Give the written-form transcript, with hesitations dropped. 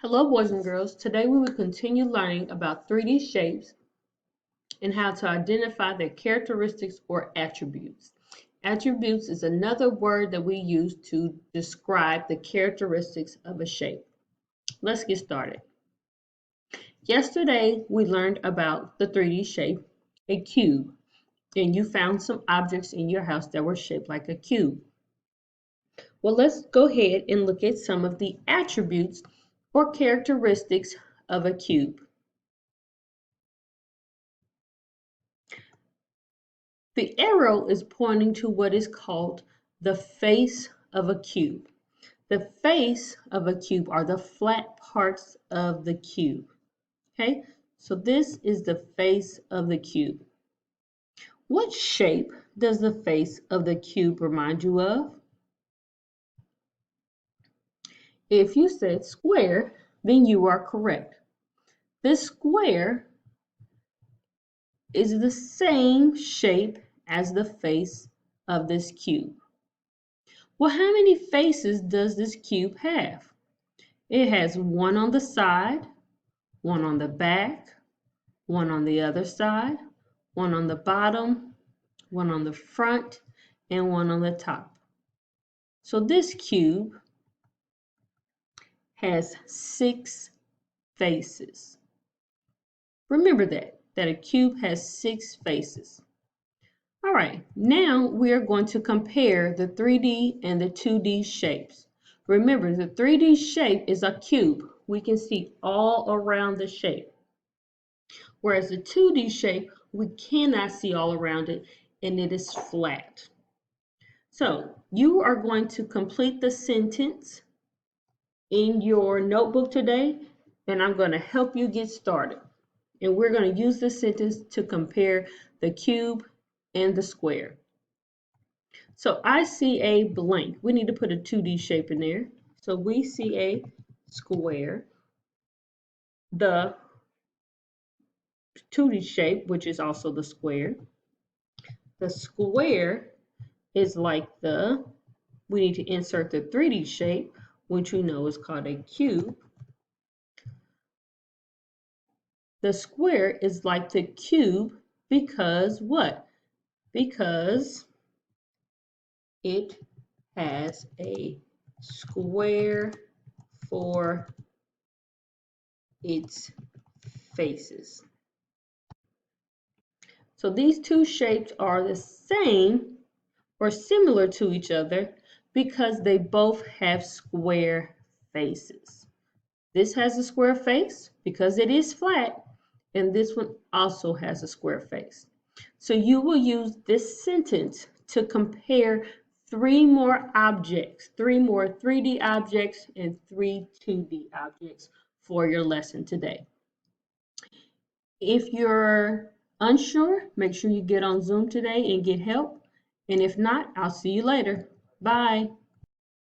Hello, boys and girls. Today we will continue learning about 3D shapes and how to identify their characteristics or attributes. Attributes is another word that we use to describe the characteristics of a shape. Let's get started. Yesterday we learned about the 3D shape, a cube, and you found some objects in your house that were shaped like a cube. Well, let's go ahead and look at some of the attributes or characteristics of a cube. The arrow is pointing to what is called the face of a cube. The face of a cube are the flat parts of the cube. Okay, so this is the face of the cube. What shape does the face of the cube remind you of? If you said square, then you are correct. This square is the same shape as the face of this cube. Well, how many faces does this cube have? It has one on the side, one on the back, one on the other side, one on the bottom, one on the front, and one on the top. So this cube has 6 faces. Remember that a cube has 6 faces. All right, now we are going to compare the 3D and the 2D shapes. Remember, the 3D shape is a cube. We can see all around the shape. Whereas the 2D shape, we cannot see all around it, and it is flat. So you are going to complete the sentence in your notebook today, and I'm going to help you get started. And we're going to use this sentence to compare the cube and the square. So I see a blank. We need to put a 2D shape in there. So we see a square. The 2D shape, which is also the square. The square is like we need to insert the 3D shape, which we know is called a cube. The square is like the cube because what? Because it has a square for its faces. So these two shapes are the same or similar to each other because they both have square faces. This has a square face because it is flat, and this one also has a square face. So you will use this sentence to compare 3 more objects, 3 more 3D objects and 3 2D objects for your lesson today. If you're unsure, make sure you get on Zoom today and get help. And if not, I'll see you later. Bye.